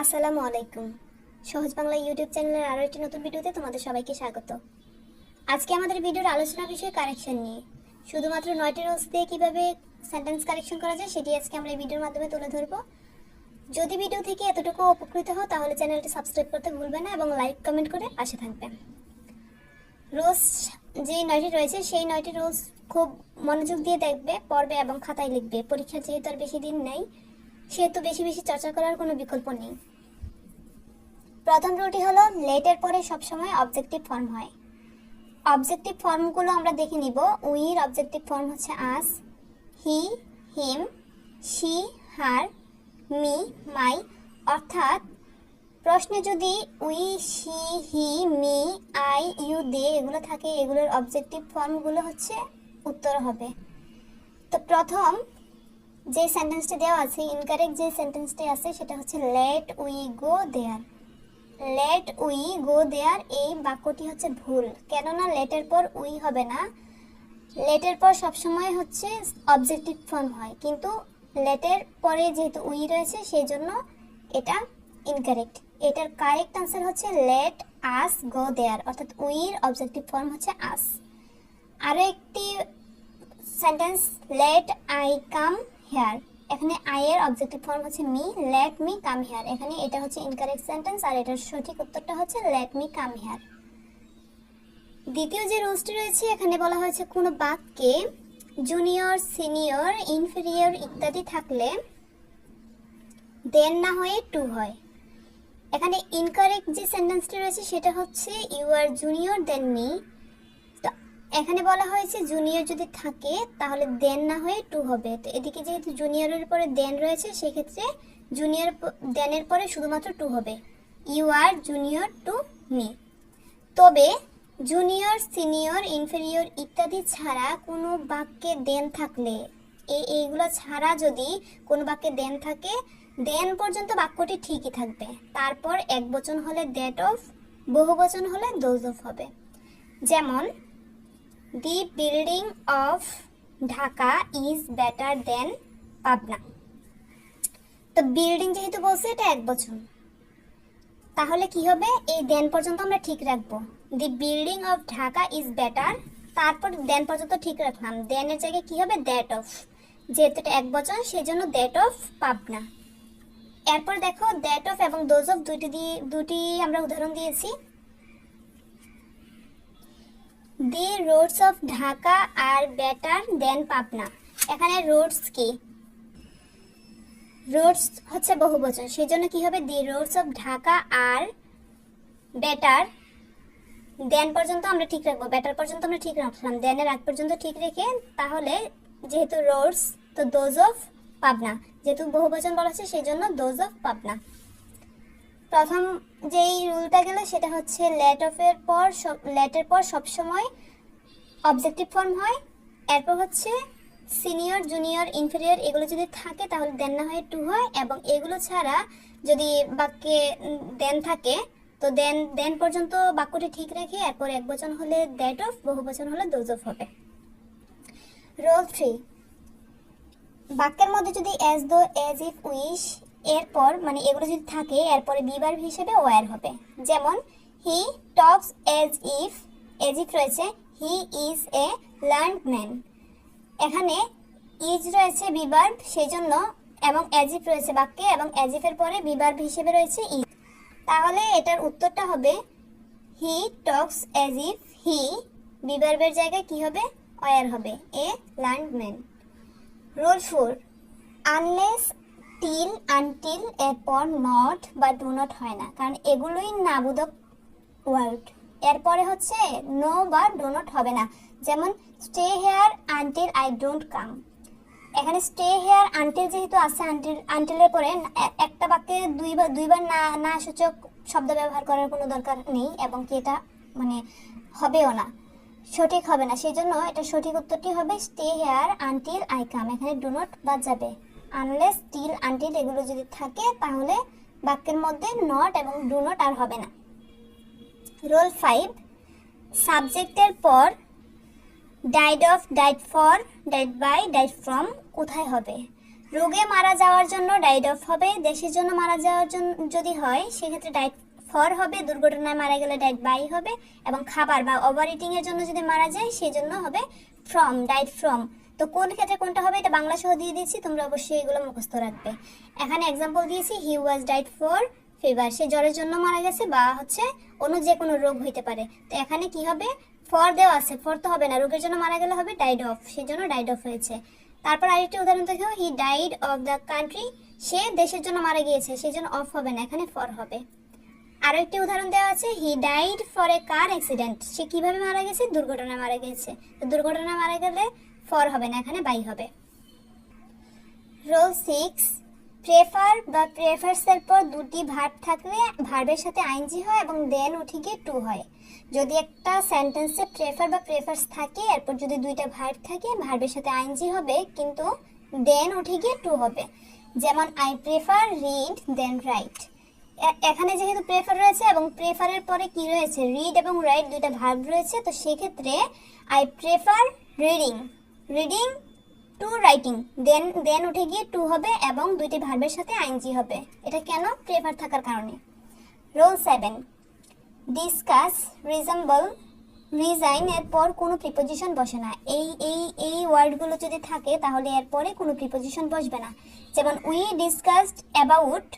আসসালামু আলাইকুম। সহজ বাংলা ইউটিউব চ্যানেলের আরও একটি নতুন ভিডিওতে তোমাদের সবাইকে স্বাগত। আজকে আমাদের ভিডিওর আলোচনা বিষয় কারেকশন নিয়ে। শুধুমাত্র 9টি রুলস দিয়ে কীভাবে সেন্টেন্স কারেকশন করা যায় সেটি আজকে আমরা এই ভিডিওর মাধ্যমে তুলে ধরব। যদি ভিডিও থেকে এতটুকু উপকৃত হও তাহলে চ্যানেলটি সাবস্ক্রাইব করতে ভুলবে না এবং লাইক কমেন্ট করে পাশে থাকবেন। রুলস যে 9টি রয়েছে সেই 9টি রুলস খুব মনোযোগ দিয়ে দেখবে, পড়বে এবং খাতায় লিখবে। পরীক্ষা যেহেতু আর বেশি দিন নেই সেহেতু বেশি বেশি চর্চা করার কোনো বিকল্প নেই। প্রথম রুলটি হলো লেটের পরে সবসময় অবজেক্টিভ ফর্ম হয়। অবজেক্টিভ ফর্মগুলো আমরা দেখে নিব। উইর অবজেক্টিভ ফর্ম হচ্ছে আস, হি, হিম, শি, হার, মি, মাই। অর্থাৎ প্রশ্নে যদি we, she, he, me, I, you, they এগুলো থাকে, এগুলোর অবজেক্টিভ ফর্মগুলো হচ্ছে উত্তর হবে। তো প্রথম যে সেন্টেন্সটি দেওয়া আছে, ইনকারেক্ট যে সেন্টেন্সটি আছে সেটা হচ্ছে let we go there. Let we go there এই বাক্যটি হচ্ছে ভুল, কেননা লেটের পর উই হবে না। লেটের পর সবসময় হচ্ছে অবজেক্টিভ ফর্ম হয়, কিন্তু লেটের পরে যেহেতু উই রয়েছে সেই জন্য এটা ইনকারেক্ট। এটার কারেক্ট আনসার হচ্ছে লেট আস গো দেয়ার, অর্থাৎ উইর অবজেক্টিভ ফর্ম হচ্ছে আস। আরও একটি sentence let I come here. এখানে আই এর অবজেক্টিভ ফর্ম হচ্ছে me, let me come here. এখানে এটা হচ্ছে ইনকারেক্ট সেন্টেন্স আর এটার সঠিক উত্তরটা হচ্ছে লেট মি কাম হেয়ার। দ্বিতীয় যে রুলসটি রয়েছে, এখানে বলা হয়েছে কোনো বাক্যে জুনিয়র, সিনিয়র, ইনফেরিয়র ইত্যাদি থাকলে দেন না হয়ে টু হয়। এখানে ইনকারেক্ট যে সেন্টেন্সটি রয়েছে সেটা হচ্ছে you are junior than me. এখানে বলা হয়েছে জুনিয়র যদি থাকে তাহলে দেন না হয়ে টু হবে। তো এদিকে যেহেতু জুনিয়রের পরে দেন রয়েছে সেক্ষেত্রে জুনিয়র দেনের পরে শুধুমাত্র টু হবে, you are junior to me. তবে জুনিয়র, সিনিয়র, ইনফেরিয়র ইত্যাদি ছাড়া কোনো বাক্যে দেন থাকলে, এইগুলো ছাড়া যদি কোনো বাক্যে দেন থাকে, দেন পর্যন্ত বাক্যটি ঠিকই থাকবে। তারপর একবচন হলে দ্যাট অফ, বহুবচন হলে দোজ অফ হবে। যেমন The building of Dhaka is better than Pabna। তো বিল্ডিং যেহেতু বলছে এটা এক বচন, তাহলে কি হবে, এই দেন পর্যন্ত আমরা ঠিক রাখবো। দি building of Dhaka is better, তারপর দেন পর্যন্ত ঠিক রাখলাম। দেনের জায়গায় কি হবে, দ্যাট অফ। যেহেতু এটা এক বচন সেই জন্য দ্যাট অফ পাবনা। এরপর দেখো দ্যাট অফ এবং দোজ অফ দুটি আমরা উদাহরণ দিয়েছি। The roads of Dhaka are better than Patna। এখানে রোডস কি, রোডস হচ্ছে বহুবচন সেই জন্য কি হবে, the roads of Dhaka are better. Than পর্যন্ত আমরা ঠিক রাখবো, বেটার পর্যন্ত আমরা ঠিক রাখলাম, দেনের আগ পর্যন্ত ঠিক রেখে তাহলে যেহেতু রোডস তো দোজ অফ পাবনা, যেহেতু বহুবচন বলা হচ্ছে সেই জন্য দোজ অফ পাবনা। প্রথম যেই রুলটা গেল সেটা হচ্ছে লেটের পর সবসময় অবজেক্টিভ ফর্ম হয়। এরপর হচ্ছে সিনিয়র, জুনিয়র, ইনফেরিয়র এগুলো যদি থাকে তাহলে দেন না হয়ে টু হয়, এবং এগুলো ছাড়া যদি বাক্যে দেন থাকে তো দেন পর্যন্ত বাক্যটি ঠিক রেখে এরপর একবচন হলে দ্যাট অফ, বহুবচন হলে দোজ অফ হবে। রুল 3, বাক্যের মধ্যে যদি as though, as if, wish এরপর মানে এগুলো যদি থাকে এরপরে বি ভার্ব হিসেবে ওয়্যার হবে। যেমন হি টক্স অ্যাজ ইফ রয়েছে, he is a learned man. এখানে ইজ রয়েছে বি ভার্ব সেই জন্য, এবং অ্যাজ ইফ রয়েছে বাক্যে, এবং অ্যাজ ইফের পরে বি ভার্ব হিসেবে রয়েছে ইজ। তাহলে এটার উত্তরটা হবে he talks as if he, be ভার্বের জায়গায় কি হবে, ওয়্যার হবে, a learned man. Rule 4, unless, till, until এরপর নট বা ডু নট হয় না, কারণ এগুলোই নাবোধক ওয়ার্ড। এরপরে হচ্ছে নো বা ডু নট হবে না। যেমন stay here until I don't come. এখানে স্টে হেয়ার আনটিল যেহেতু আছে, আনটিলের পরে একটা বাক্যে দুইবার না সূচক শব্দ ব্যবহার করার কোনো দরকার নেই, এবং কি এটা মানে হবেও না, সঠিক হবে না। সেই জন্য এটা সঠিক উত্তরটি হবে stay here until I come. এখানে ডু নট বাদ যাবে। আনলেস, টিল, আনটিল এগুলো যদি থাকে তাহলে বাক্যের মধ্যে নট এবং ডু নট আর হবে না। রুল 5, সাবজেক্টের পর died of, died for, died by, died from কোথায় হবে। রোগে মারা যাওয়ার জন্য ডাইড অফ হবে, দেশের জন্য মারা যাওয়ার জন্য যদি হয় সেক্ষেত্রে ডাইড ফর হবে, দুর্ঘটনায় মারা গেলে ডাইড বাই হবে, এবং খাবার বা ওভার ইটিং এর জন্য যদি মারা যায় সেজন্য হবে ফ্রম, ডাইড ফ্রম। তো কোন ক্ষেত্রে কোনটা হবে এটা বাংলা সহ দিয়ে দিয়েছি, তোমরা অবশ্যই এগুলো মুখস্থ রাখবে। এখানে এক্সাম্পল দিয়েছি, হি ওয়াজ ডাইড ফর ফিভার, সে জ্বরের জন্য মারা গেছে, বা হচ্ছে অন্য যে কোনো রোগ হইতে পারে। তো এখানে কি হবে, ফর দেওয়া আছে, ফর তো হবে না, রোগের জন্য মারা গেলে হবে ডাইড অফ, সেজন্য ডাইড অফ হয়েছে। তারপর আরেকটি উদাহরণ দেখো, he died of the country, সে দেশের জন্য মারা গিয়েছে, সেই জন্য অফ হবে না, এখানে ফর হবে। আরো একটি উদাহরণ দেওয়া আছে, he died for a car accident, সে কিভাবে মারা গেছে, দুর্ঘটনায় মারা গেছে। তো দুর্ঘটনায় মারা গেলে ফর হবে না, এখানে বাই হবে। রোল 6, প্রেফার বা প্রেফার্স এর পর দুটি ভার্ব থাকলে ভার্বের সাথে আইএনজি হয় এবং দেন উঠে গিয়ে টু হয়। যদি একটা সেন্টেন্সে প্রেফার বা প্রেফার্স থাকে, এরপর যদি দুইটা ভার্ব থাকে, ভার্বের সাথে আইএনজি হবে কিন্তু দেন উঠে গিয়ে টু হবে। যেমন I prefer read than write. এখানে যেহেতু প্রেফার রয়েছে এবং প্রেফারের পরে কি রয়েছে, রিড এবং রাইট দুইটা ভার্ব রয়েছে, তো সেক্ষেত্রে I prefer reading, reading to writing, than উঠে গিয়ে টু হবে এবং দুইটি ভার্বের সাথে আইএনজি হবে। এটা কেন, প্রেফার থাকার কারণে। রোল 7, ডিসকাস, রিজেম্বল, রিজাইন এর পর কোনো প্রিপোজিশন বসে না। এই ওয়ার্ডগুলো যদি থাকে তাহলে এর পরে কোনো প্রিপোজিশন বসবে না। যেমন we discussed about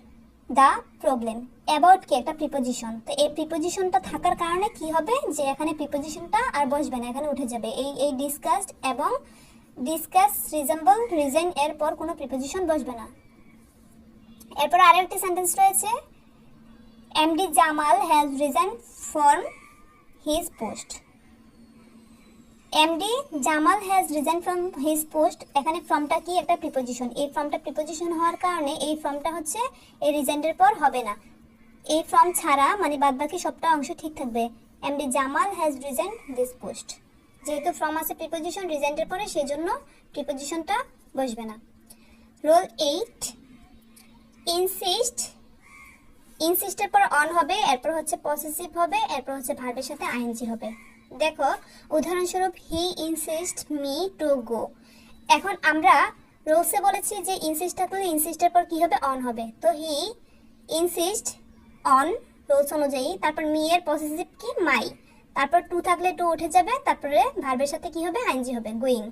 the problem, about কি একটা প্রিপোজিশন, তো এই প্রিপোজিশনটা থাকার কারণে কি হবে, যে এখানে প্রিপোজিশনটা আর বসবে না, এখানে উঠে যাবে। এই ডিসকাসড এবং ডিসকাস, রিজেম্বল, রিজাইন এর পর কোনো প্রিপোজিশন বসবে না। এরপর আরেকটি সেন্টেন্স রয়েছে, MD Jamal has resign from his post. MD Jamal has resign from his post, এখানে ফ্রমটা কি একটা প্রিপোজিশন, এই ফ্রমটা প্রিপোজিশন হওয়ার কারণে এই ফ্রমটা হচ্ছে এই রিজাইনের পর হবে না। এই ফ্রম ছাড়া মানে বাদবাকি সবটা অংশ ঠিক থাকবে। MD Jamal has resign this post, যেহেতু ফ্রম আছে প্রিপোজিশন রিজাইনের পরে, সেই জন্য প্রিপোজিশনটা বসবে না। রোল 8, ইনসিস্ট, ইনসিস্টের পর অন হবে, এরপর হচ্ছে পসেসিভ হবে, এরপর হচ্ছে ভার্বের সাথে আইএনজি হবে। দেখো উদাহরণস্বরূপ, হি ইনসিস্ট মি টু গো। এখন আমরা রোলসে বলেছি যে ইনসিস্ট থাকলে ইনসিস্টের পর কি হবে, অন হবে। তো হি ইনসিস্ট অন রোলস অনুযায়ী, তারপর মি এর পসেসিভ কি, মাই, তারপর টু থাকলে টু উঠে যাবে, তারপরে ভার্বের সাথে কি হবে, আইএনজি হবে, গোয়িং।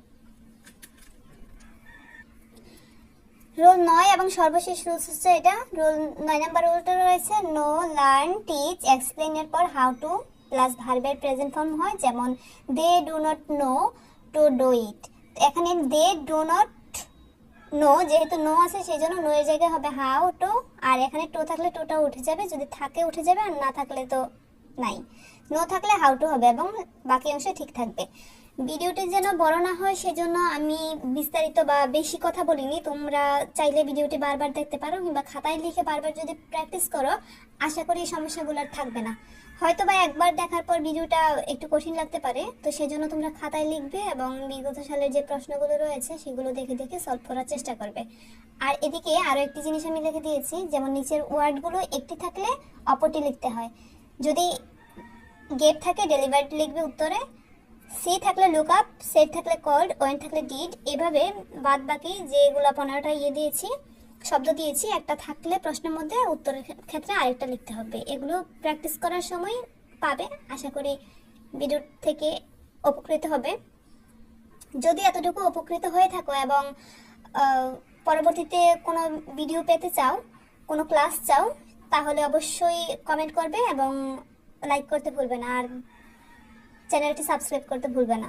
রোল 9 এবং সর্বশেষ রুলস হচ্ছে এটা। রোল 9 নাম্বার রুলটা রয়েছে, নো, লার্ন, টিচ, এক্সপ্লেইন এর পর হাউ টু প্লাস ভার্বের প্রেজেন্ট ফর্ম হয়। যেমন they do not know to do it, এখানে দে ডু নট নো, যেহেতু নো আছে সেই জন্য নো এর জায়গায় হবে হাউ টু, আর এখানে টু থাকলে টুটা উঠে যাবে, যদি থাকে উঠে যাবে, আর না থাকলে তো নাই। নো থাকলে হাউ টু হবে এবং বাকি অংশ ঠিক থাকবে। ভিডিওটি যেন বড় না হয় সেজন্য আমি বিস্তারিত বা বেশি কথা বলিনি। তোমরা চাইলে ভিডিওটি বারবার দেখতে পারো, কিংবা খাতায় লিখে বারবার যদি প্র্যাকটিস করো, আশা করি এই সমস্যাগুলো আর থাকবে না। হয়তো বা একবার দেখার পর ভিডিওটা একটু কঠিন লাগতে পারে, তো সেজন্য তোমরা খাতায় লিখবে এবং বিগত সালের যে প্রশ্নগুলো রয়েছে সেগুলো দেখে দেখে সলভ করার চেষ্টা করবে। আর এদিকে আরও একটি জিনিস আমি লিখে দিয়েছি, যেমন নিচের ওয়ার্ডগুলো একটি থাকলে অপরটি লিখতে হয়। যদি গেট থাকে ডেলিভার্ড লিখবে উত্তরে, সি থাকলে লুক আপ, সেট থাকলে কল্ড, ওয়েন থাকলে ডিড, এভাবে বাদ বাকি যেগুলো 15টা দিয়েছি, শব্দ দিয়েছি, একটা থাকলে প্রশ্নের মধ্যে উত্তরের ক্ষেত্রে আরেকটা লিখতে হবে। এগুলো প্র্যাকটিস করার সময় পাবে, আশা করি ভিডিও থেকে উপকৃত হবে। যদি এতটুকু উপকৃত হয়ে থাকো এবং পরবর্তীতে কোনো ভিডিও পেতে চাও, কোনো ক্লাস চাও, তাহলে অবশ্যই কমেন্ট করবে এবং লাইক করতে ভুলবে না, আর চ্যানেলটি সাবস্ক্রাইব করতে ভুলবে না।